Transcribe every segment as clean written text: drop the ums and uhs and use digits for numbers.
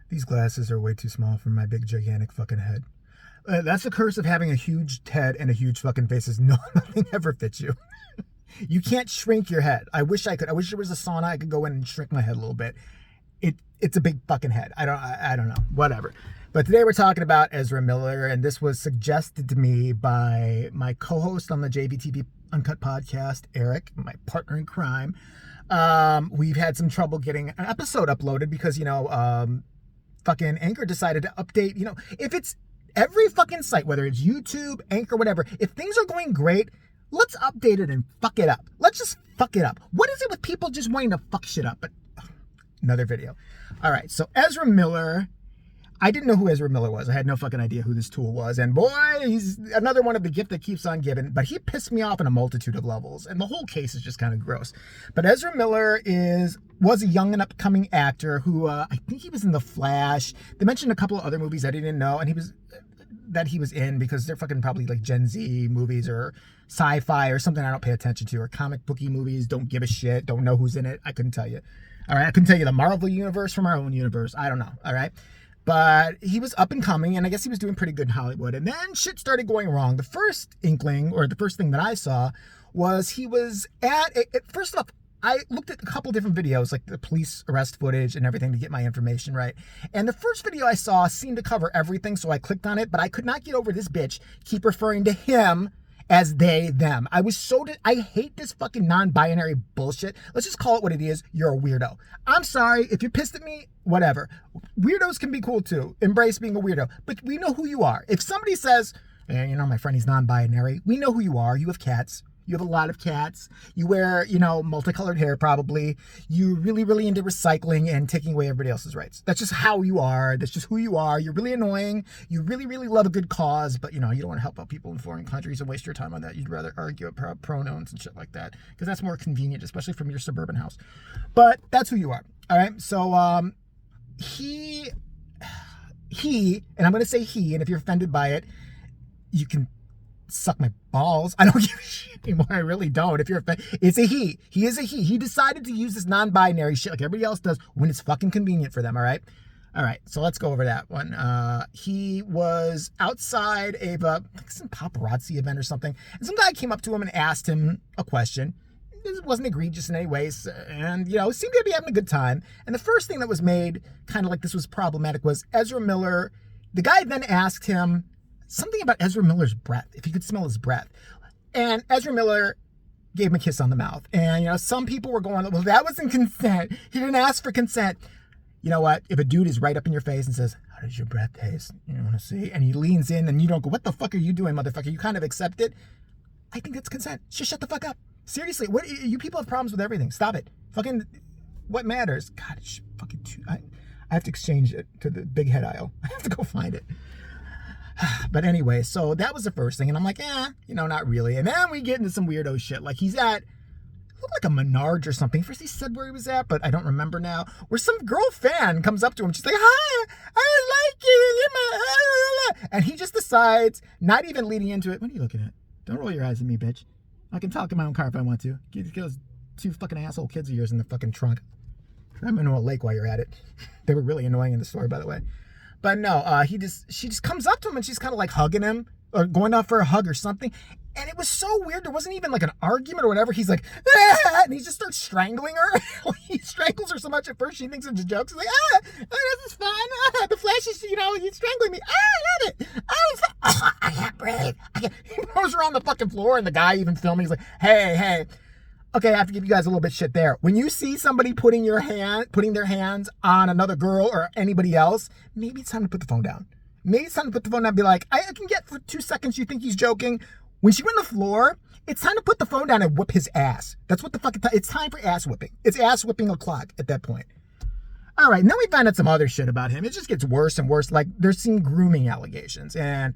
These glasses are way too small for my big, gigantic fucking head. That's the curse of having a huge head and a huge fucking face is nothing ever fits you. You can't shrink your head. I wish I could. I wish there was a sauna I could go in and shrink my head a little bit. It's a big fucking head. I don't know. Whatever. But today we're talking about Ezra Miller, and this was suggested to me by my co-host on the JVTV Uncut podcast, Eric, my partner in crime. We've had some trouble getting an episode uploaded because, fucking Anchor decided to update, if it's every fucking site, whether it's YouTube, Anchor, whatever, if things are going great, let's update it and fuck it up. Let's just fuck it up. What is it with people just wanting to fuck shit up? But another video. All right, so Ezra Miller, I didn't know who Ezra Miller was. I had no fucking idea who this tool was. And boy, he's another one of the gift that keeps on giving. But he pissed me off on a multitude of levels. And the whole case is just kind of gross. But Ezra Miller was a young and upcoming actor who, I think he was in The Flash. They mentioned a couple of other movies I didn't know. And he was in because they're fucking probably like Gen Z movies or sci-fi or something I don't pay attention to. Or comic booky movies, don't give a shit, don't know who's in it. I couldn't tell you. All right, I couldn't tell you the Marvel universe from our own universe. I don't know, all right? But he was up and coming, and I guess he was doing pretty good in Hollywood. And then shit started going wrong. The first inkling, or the first thing that I saw, was he was first off, I looked at a couple different videos, like the police arrest footage and everything to get my information right. And the first video I saw seemed to cover everything, so I clicked on it, but I could not get over this bitch keep referring to him as they, them. I hate this fucking non-binary bullshit. Let's just call it what it is. You're a weirdo. I'm sorry. If you're pissed at me, whatever. Weirdos can be cool too. Embrace being a weirdo. But we know who you are. If somebody says, my friend, he's non-binary, we know who you are. You have cats. You have a lot of cats. You wear, multicolored hair probably. You're really, really into recycling and taking away everybody else's rights. That's just how you are. That's just who you are. You're really annoying. You really, really love a good cause, but, you don't want to help out people in foreign countries and waste your time on that. You'd rather argue about pronouns and shit like that because that's more convenient, especially from your suburban house. But that's who you are. All right? So he, and I'm going to say he, and if you're offended by it, you can suck my balls. I don't give a shit anymore. I really don't. If you're it's a he. He is a he. He decided to use this non-binary shit like everybody else does when it's fucking convenient for them, all right? All right, so let's go over that one. He was outside some paparazzi event or something, and some guy came up to him and asked him a question. This wasn't egregious in any ways, and, seemed to be having a good time. And the first thing that was made kind of like this was problematic was Ezra Miller. The guy then asked him something about Ezra Miller's breath, if he could smell his breath. And Ezra Miller gave him a kiss on the mouth. And, some people were going, well, that wasn't consent. He didn't ask for consent. You know what? If a dude is right up in your face and says, how does your breath taste? You want to see? And he leans in and you don't go, what the fuck are you doing, motherfucker? You kind of accept it. I think that's consent. Just shut the fuck up. Seriously, what you people have problems with everything. Stop it. Fucking, what matters? God, it's fucking I have to exchange it to the big head aisle. I have to go find it. But anyway, so that was the first thing. And I'm like, not really. And then we get into some weirdo shit. Like he's at, looked like a Menards or something. First he said where he was at, but I don't remember now. Where some girl fan comes up to him. She's like, hi, I like you. You're my... And he just decides, not even leading into it. What are you looking at? Don't roll your eyes at me, bitch. I can talk in my own car if I want to. Get those two fucking asshole kids of yours in the fucking trunk. I'm into a lake while you're at it. They were really annoying in the story, by the way. But no, she just comes up to him and she's kind of like hugging him or going out for a hug or something. And it was so weird. There wasn't even like an argument or whatever. He's like, ah! And he just starts strangling her. He strangles her so much at first she thinks it's a joke. She's like, this is fun. The Flash is, he's strangling me. I love it. I can't breathe. He throws her on the fucking floor and the guy even filming. He's like, hey. Okay, I have to give you guys a little bit shit there. When you see somebody putting their hands on another girl or anybody else, maybe it's time to put the phone down. Maybe it's time to put the phone down and be like, I can get for 2 seconds you think he's joking. When she went on the floor, it's time to put the phone down and whip his ass. That's what the fucking it's time for ass whipping. It's ass whipping o'clock at that point. All right, and then we find out some other shit about him. It just gets worse and worse. Like, there's some grooming allegations. And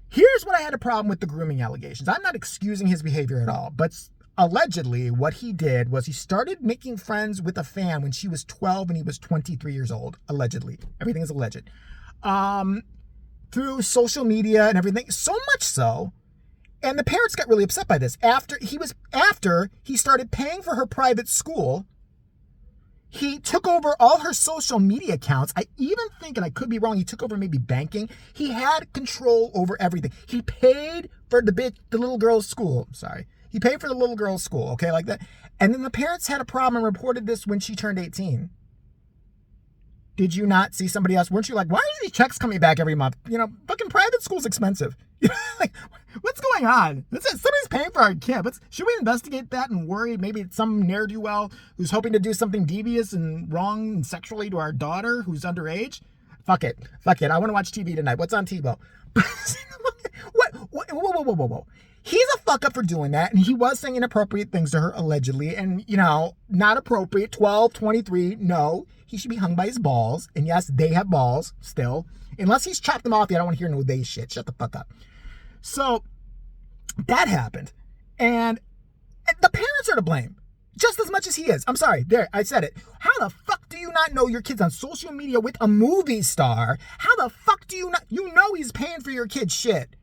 here's what I had a problem with the grooming allegations. I'm not excusing his behavior at all, but allegedly, what he did was he started making friends with a fan when she was 12 and he was 23 years old. Allegedly. Everything is alleged. Through social media and everything. So much so. And the parents got really upset by this. After he started paying for her private school, He took over all her social media accounts. I even think, and I could be wrong, he took over maybe banking. He had control over everything. He paid for the little girl's school. Sorry. He paid for the little girl's school, okay, like that. And then the parents had a problem and reported this when she turned 18. Did you not see somebody else? Weren't you like, why are these checks coming back every month? You know, fucking private school's expensive. Like, what's going on? Somebody's paying for our kid. Should we investigate that and worry maybe it's some ne'er-do-well who's hoping to do something devious and wrong and sexually to our daughter who's underage? Fuck it. I want to watch TV tonight. What's on TiVo? Whoa. He's a fuck up for doing that, and he was saying inappropriate things to her, allegedly, and, you know, not appropriate. 12, 23, no. He should be hung by his balls, and yes, they have balls, still. Unless he's chopped them off, I don't want to hear no they shit. Shut the fuck up. So, that happened, and the parents are to blame, just as much as he is. I'm sorry, there, I said it. How the fuck do you not know your kid's on social media with a movie star? How the fuck do you not, you know he's paying for your kid's shit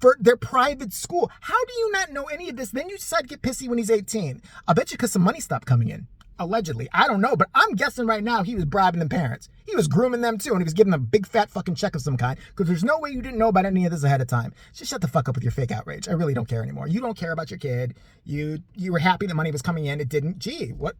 for their private school. How do you not know any of this? Then you decide to get pissy when he's 18. I bet you because some money stopped coming in. Allegedly. I don't know, but I'm guessing right now he was bribing them parents. He was grooming them too, and he was giving them a big fat fucking check of some kind, because there's no way you didn't know about any of this ahead of time. Just shut the fuck up with your fake outrage. I really don't care anymore. You don't care about your kid. You were happy that money was coming in. It didn't. Gee, what?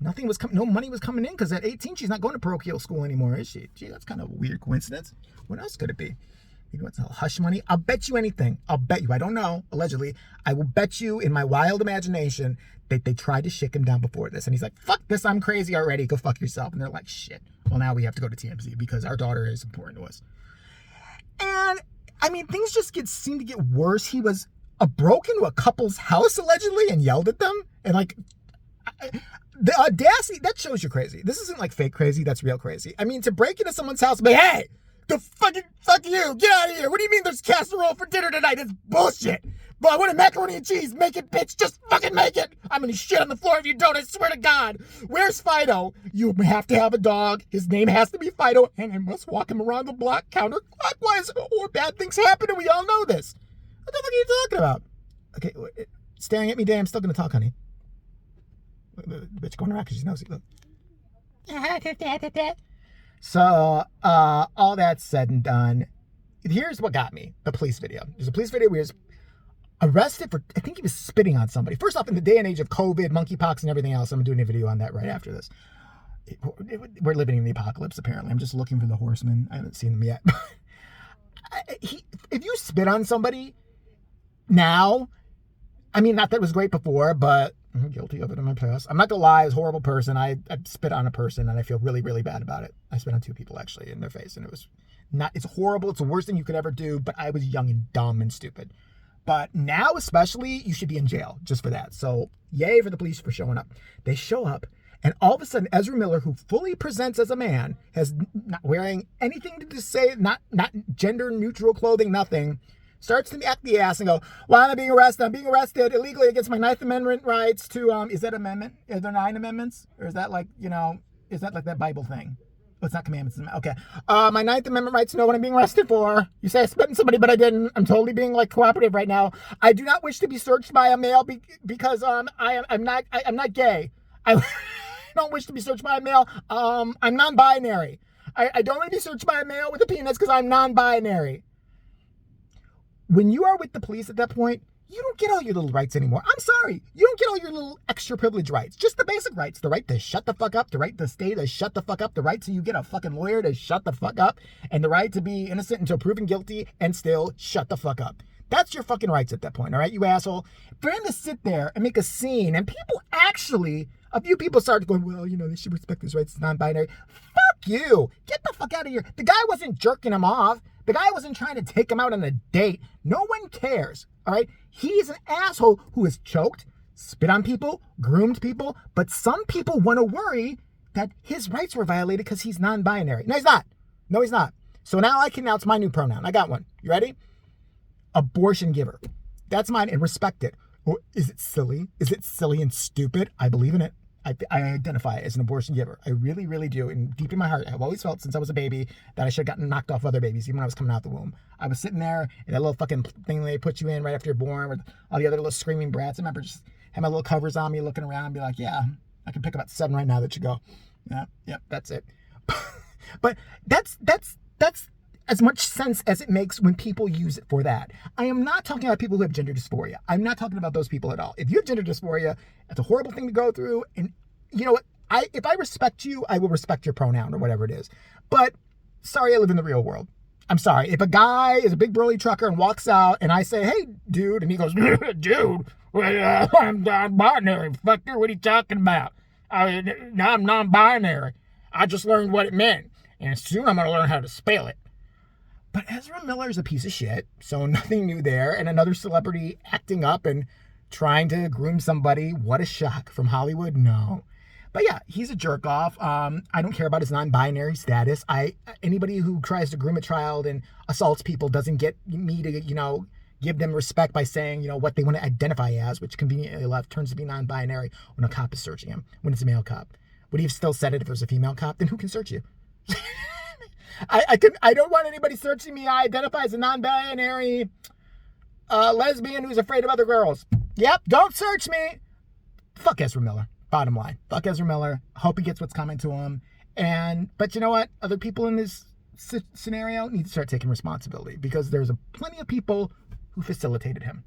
Nothing was coming. No money was coming in because at 18 she's not going to parochial school anymore, is she? Gee, that's kind of a weird coincidence. What else could it be? You want some hush money? I'll bet you anything. I'll bet you. I don't know. Allegedly, I will bet you in my wild imagination that they tried to shake him down before this, and he's like, "Fuck this! I'm crazy already. Go fuck yourself." And they're like, "Shit. Well, now we have to go to TMZ because our daughter is important to us." And I mean, things just seem to get worse. He was broke into a couple's house allegedly and yelled at them, and like. The audacity, that shows you're crazy. This isn't like fake crazy, that's real crazy. I mean, to break into someone's house and be, "Hey, the fucking, fuck you, get out of here. What do you mean there's casserole for dinner tonight? It's bullshit. But I want a macaroni and cheese. Make it, bitch. Just fucking make it. I'm gonna shit on the floor if you don't, I swear to God. Where's Fido? You have to have a dog. His name has to be Fido, and I must walk him around the block counterclockwise or bad things happen, and we all know this." What the fuck are you talking about? Okay, staring at me, damn, I'm still gonna talk, honey. The bitch going around because she knows it. Look. So, all that said and done, here's what got me. The police video. There's a police video where he was arrested for, I think he was spitting on somebody. First off, in the day and age of COVID, monkeypox, and everything else, I'm doing a video on that right after this. We're living in the apocalypse, apparently. I'm just looking for the horsemen. I haven't seen them yet. If you spit on somebody now, I mean, not that it was great before, but I'm guilty of it in my past. I'm not gonna lie, I was a horrible person. I spit on a person and I feel really, really bad about it. I spit on 2 people actually in their face, and it was not, it's horrible. It's the worst thing you could ever do, but I was young and dumb and stupid. But now especially, you should be in jail just for that. So yay for the police for showing up. They show up, and all of a sudden Ezra Miller, who fully presents as a man, has not wearing anything to say, not gender neutral clothing, nothing, starts to act the ass and go, "Why am I being arrested? I'm being arrested illegally against my 9th Amendment rights to," is that amendment? Are there 9 amendments? Or is that like, is that like that Bible thing? Oh, it's not commandments. Okay. My 9th Amendment rights to know what I'm being arrested for. You say I spit on somebody, but I didn't. I'm totally being like cooperative right now. I do not wish to be searched by a male because I'm not gay. I don't wish to be searched by a male. I'm non-binary. I don't want to be searched by a male with a penis because I'm non-binary. When you are with the police at that point, you don't get all your little rights anymore. I'm sorry. You don't get all your little extra privilege rights. Just the basic rights. The right to shut the fuck up. The right to stay to shut the fuck up. The right to you get a fucking lawyer to shut the fuck up. And the right to be innocent until proven guilty and still shut the fuck up. That's your fucking rights at that point, all right, you asshole? For him to sit there and make a scene, and people actually, a few people started going, "Well, they should respect his rights. It's non-binary." Fuck you. Get the fuck out of here. The guy wasn't jerking him off. The guy wasn't trying to take him out on a date. No one cares, all right? He's an asshole who has choked, spit on people, groomed people, but some people want to worry that his rights were violated because he's non-binary. No, he's not. No, he's not. So now I can announce my new pronoun. I got one. You ready? Abortion giver. That's mine, and respect it. Or is it silly? Is it silly and stupid? I believe in it. I identify as an abortion giver. I really, really do. And deep in my heart, I've always felt since I was a baby that I should have gotten knocked off other babies, even when I was coming out the womb. I was sitting there in that little fucking thing they put you in right after you're born with all the other little screaming brats. I remember just had my little covers on me looking around and be like, "Yeah, I can pick about 7 right now that you go." Yep, that's it. But that's as much sense as it makes when people use it for that. I am not talking about people who have gender dysphoria. I'm not talking about those people at all. If you have gender dysphoria, it's a horrible thing to go through. And you know what? If I respect you, I will respect your pronoun or whatever it is. But sorry, I live in the real world. I'm sorry. If a guy is a big burly trucker and walks out and I say, hey, dude, and he goes, dude, I'm non-binary, fucker. What are you talking about? I'm non-binary. I just learned what it meant. And soon I'm going to learn how to spell it. But Ezra Miller's a piece of shit, so nothing new there. And another celebrity acting up and trying to groom somebody. What a shock. From Hollywood? No. But yeah, he's a jerk off. I don't care about his non-binary status. Anybody who tries to groom a child and assaults people doesn't get me to, give them respect by saying, what they want to identify as, which conveniently enough turns to be non-binary when a cop is searching him, when it's a male cop. Would he have still said it if it was a female cop? Then who can search you? I don't want anybody searching me. I identify as a non-binary lesbian who's afraid of other girls. Yep, don't search me. Fuck Ezra Miller. Bottom line. Fuck Ezra Miller. Hope he gets what's coming to him. But you know what? Other people in this scenario need to start taking responsibility because there's plenty of people who facilitated him.